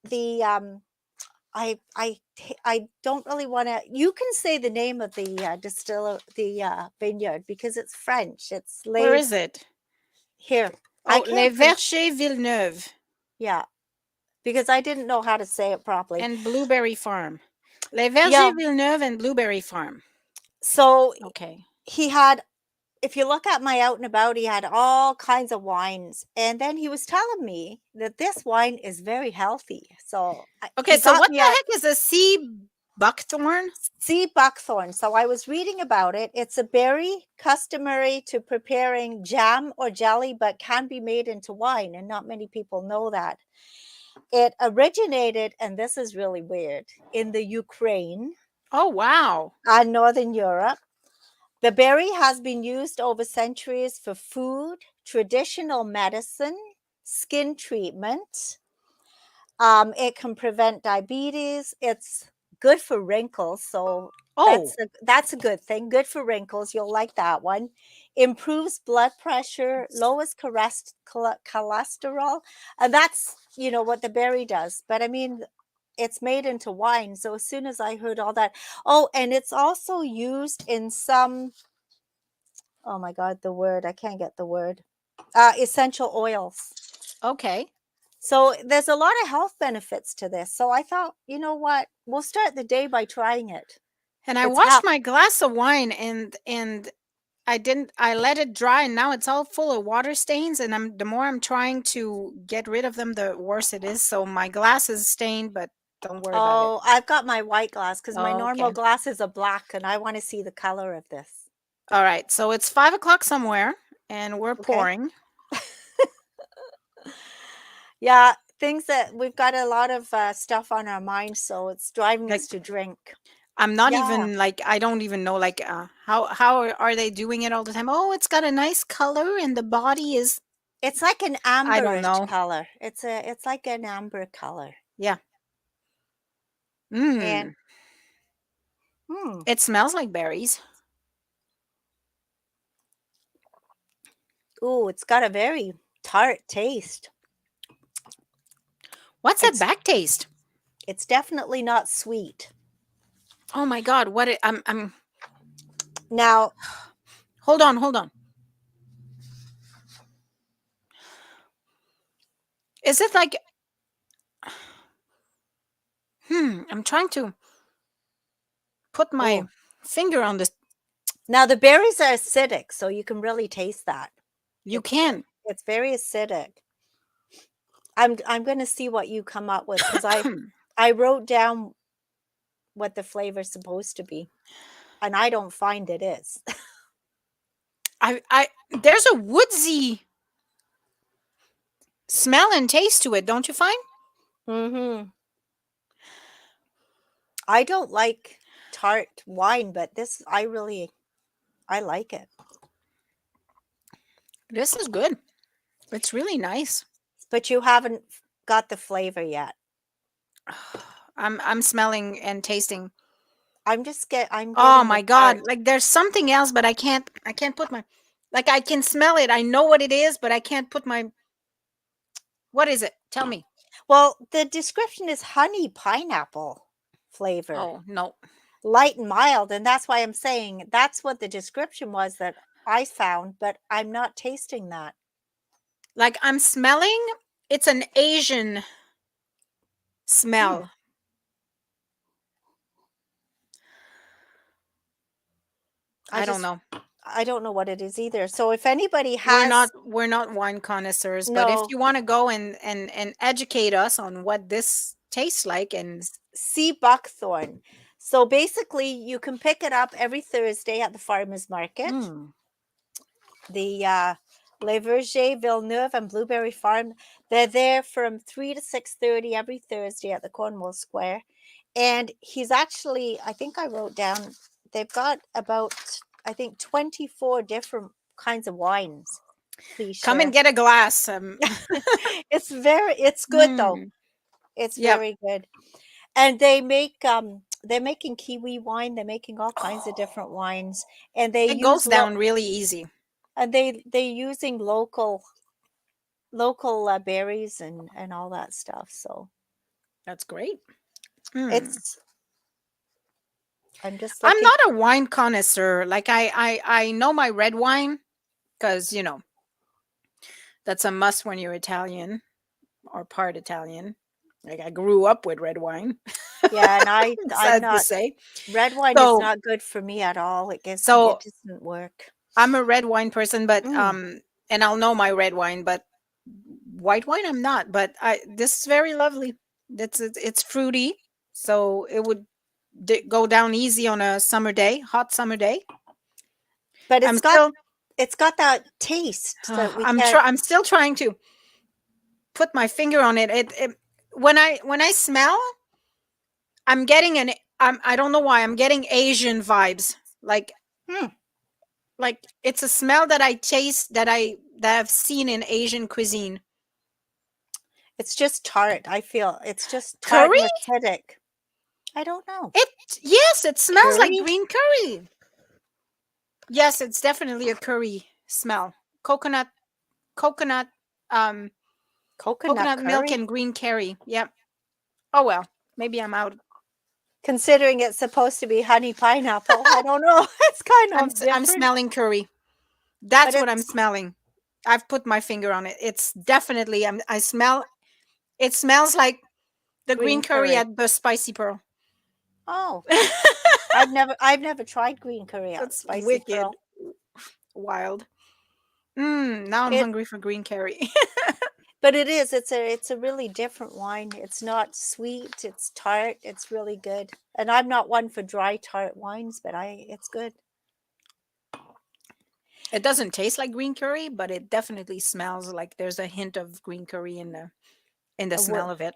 the I don't really want to. You can say the name of the distiller, the vineyard, because it's French. It's Where laid is it? here. I Oh, Les can't. Verchers Villeneuve Yeah, because I didn't know how to say it properly. and Blueberry Farm. Les Yeah. Vergers Villeneuve and Blueberry Farm. So Okay. he had. If you look at my out and about, he had all kinds of wines, and then he was telling me that this wine is very healthy. So Okay, he so got what me the at heck is a sea buckthorn? sea buckthorn. So I was reading about it. It's a berry customary to preparing jam or jelly, but can be made into wine, and not many people know that. It originated, and this is really weird, in the Ukraine, Oh, wow. Northern Europe. The berry has been used over centuries for food, traditional medicine, skin treatment. It can prevent diabetes. It's good for wrinkles, so Oh, that's a good thing. Good for wrinkles. You'll like that one. Improves blood pressure, lowers cholesterol, and that's what the berry does. But I mean, it's made into wine. So as soon as I heard all that, oh, and it's also used in some. Oh my God, the word I can't get the word. Essential oils. okay. So there's a lot of health benefits to this. So I thought, you know what? We'll start the day by trying it. And I It's washed how my glass of wine and I let it dry and now it's all full of water stains and the more I'm trying to get rid of them, the worse it is. So my glass is stained, but don't worry about it. Oh, I've got my white glass because my Oh, normal okay. glass is a black, and I want to see the color of this. All right. So it's 5 o'clock somewhere and we're Okay. pouring. Yeah, things that we've got a lot of stuff on our mind, so it's driving Like us to drink. I'm not Yeah, even like I don't even know like how are they doing it all the time? Oh, it's got a nice color and the body is it's like an I don't amberish know. color. It's like an amber color, Yeah. and Mm. hmm, It smells like berries. ooh, it's got a very tart taste. What's that It's back taste? it's definitely not sweet. Oh my god, I'm Now, hold on, hold on. Is it like I'm trying to put my Oh. finger on this. Now the berries are acidic, so you can really taste that. You It's can. it's very acidic. I'm going to see what you come up with because I wrote down what the flavor's supposed to be, and I don't find it is. There's a woodsy smell and taste to it, don't you find? Mm-hmm. I don't like tart wine, but this I like it. This is good. It's really nice. But you haven't got the flavor yet. I'm smelling and tasting. I'm Oh getting my the God. tart. Like there's something else, but I can't put my, like I can smell it. I know what it is, but I can't put my, what is it? Tell me. Well, the description is honey pineapple flavor. Oh, no. Light and mild, and that's why I'm saying that's what the description was that I found, but I'm not tasting that. Like I'm smelling, it's an Asian smell. I don't know. I don't know what it is either. So if anybody has We're not wine connoisseurs, but if no you want to go and educate us on what this tastes like, and sea buckthorn. So basically you can pick it up every Thursday at the farmers market. The Le Verger, Villeneuve, and Blueberry Farm. They're there from 3 to 6:30 every Thursday at the Cornwall Square. And he's actually, I think I wrote down, they've got about, I think, 24 different kinds of wines. Please come share. and get a glass. It's good though. It's Yep. very good. And they make they're making kiwi wine, they're making all kinds of different wines, and they It use goes down really easy. and they're using local berries and all that stuff. So That's great. it's I'm just I'm looking. not a wine connoisseur. Like I know my red wine because that's a must when you're Italian or part Italian. Like I grew up with red wine. Yeah, and I'm Sad to not say. red wine is So not good for me at all. It so doesn't work. I'm a red wine person, but and I'll know my red wine, but white wine I'm not. But this is very lovely. It's fruity, so it would go down easy on a summer day, hot summer day. But I'm still it's got that taste that we I'm still trying to put my finger on it. When I smell, I'm getting I don't know why I'm getting Asian vibes. Like it's a smell that I taste that I've seen in Asian cuisine. it's just tart. I feel it's just tart Curry? and acidic. I don't know. Yes, it smells like Curry? green curry. Yes, it's definitely a curry smell. Coconut Coconut milk curry? and green curry. Yep. Oh well, maybe I'm out. Considering it's supposed to be honey pineapple, I don't know. It's kind of different. I'm smelling curry. That's But what I'm smelling. I've put my finger on it. It's definitely I smell. It smells like the green curry at the Spicy Pearl. Oh, I've never tried green curry at That's Spicy wicked. Pearl. Wild. Now I'm hungry for green curry. But it is. It's a really different wine. It's not sweet. It's tart. It's really good. And I'm not one for dry tart wines, but it's good. It doesn't taste like green curry, but it definitely smells like there's a hint of green curry in the smell of it.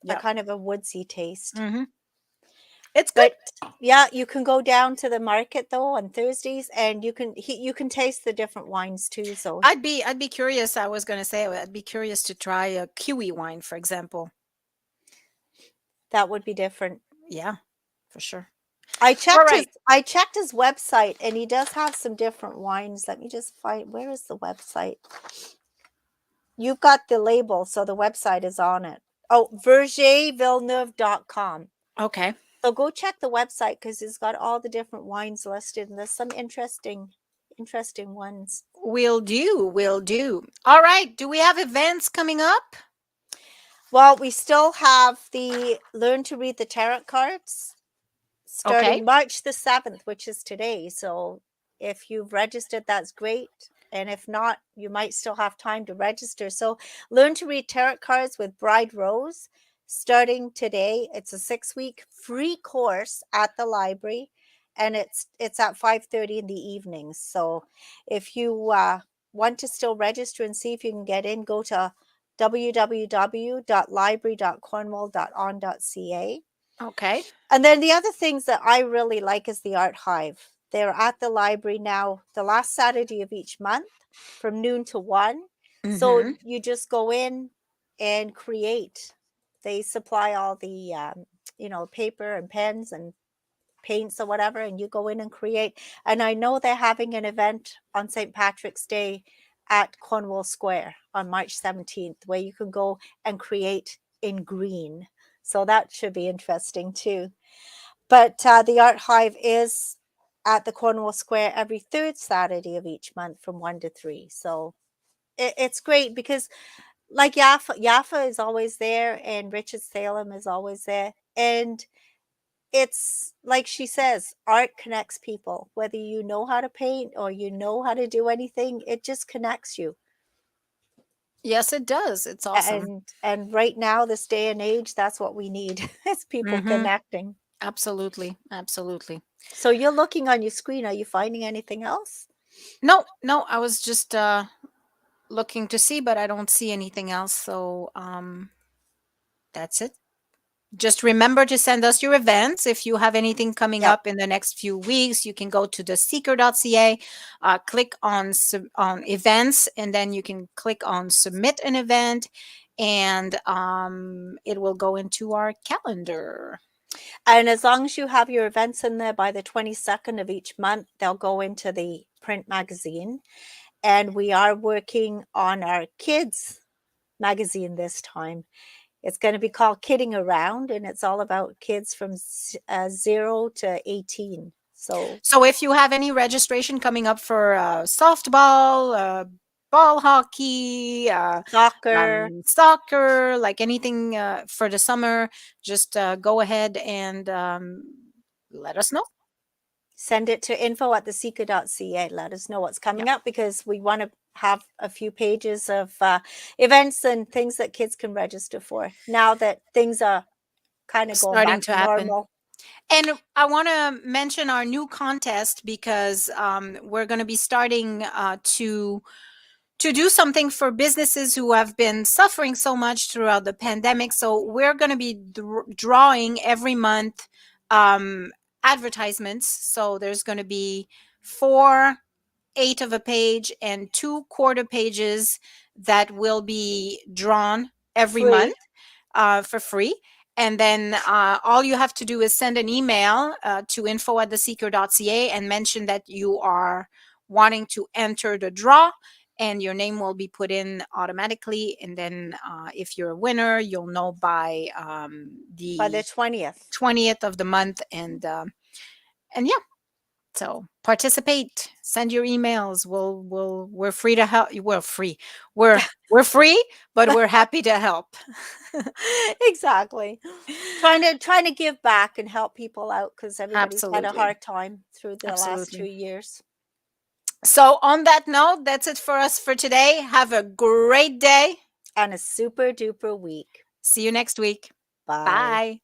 A kind of a woodsy taste. It's good. But yeah, you can go down to the market though on Thursdays, and you can taste the different wines too. So I'd be curious. I was going to say I'd be curious to try a kiwi wine, for example. that would be different. Yeah, for sure. I checked his website, and he does have some different wines. Let me just find, where is the website? You've got the label, so the website is on it. Oh, vergervilleneuve.com. Okay. So go check the website because it's got all the different wines listed, and there's some interesting ones. Will do. All right. Do we have events coming up? Well, we still have the Learn to Read the Tarot Cards. Okay. starting March the 7th, which is today. So if you've registered, that's great. And if not, you might still have time to register. So learn to read tarot cards with Bride Rose starting today. It's a 6-week free course at the library, and it's at 5:30 in the evenings. So if you want to still register and see if you can get in, go to www.library.cornwall.on.ca. Okay. And then the other things that I really like is the Art Hive. They're at the library now the last Saturday of each month from noon to 1. So Mm-hmm. you just go in and create. They supply all the paper and pens and paints or whatever, and you go in and create. And I know they're having an event on St. Patrick's Day at Cornwall Square on March 17th where you can go and create in green. So that should be interesting too. But the Art Hive is at the Cornwall Square every third Saturday of each month from 1 to 3. So it's great because like Yaffa is always there and Richard Salem is always there. And it's like she says, art connects people. Whether you know how to paint or you know how to do anything, it just connects you. Yes, it does. It's awesome. And right now, this day and age, that's what we need is people Mm-hmm. connecting. Absolutely. Absolutely. So you're looking on your screen. Are you finding anything else? No, I was just looking to see, but I don't see anything else. So that's it. Just remember to send us your events. If you have anything coming Yep. up in the next few weeks, you can go to theseeker.ca, click on events, and then you can click on submit an event, and it will go into our calendar. And as long as you have your events in there by the 22nd of each month, they'll go into the print magazine. And we are working on our kids magazine this time. It's going to be called Kidding Around, and it's all about kids from 0 to 18. So if you have any registration coming up for softball, ball hockey, soccer, like anything for the summer, just go ahead and let us know. Send it to info@theseeker.ca. Let us know what's coming up because we want to have a few pages of events and things that kids can register for now that things are kind of going Starting back to to happen. normal. And I want to mention our new contest because we're going to be starting to do something for businesses who have been suffering so much throughout the pandemic. So we're going to be drawing every month advertisements. So there's going to be 4 8 of a page and 2 quarter pages that will be drawn every Free. month for free. And then all you have to do is send an email to info@theseeker.ca and mention that you are wanting to enter the draw, and your name will be put in automatically. And then if you're a winner, you'll know by the 20th of the month. And yeah, so participate, send your emails. We're free to help. We're free, but we're happy to help. Exactly. Trying to give back and help people out because everybody's had a Absolutely. hard time through the last Absolutely. 2 years. So on that note, that's it for us for today. Have a great day And a super duper week. See you next week. Bye. Bye.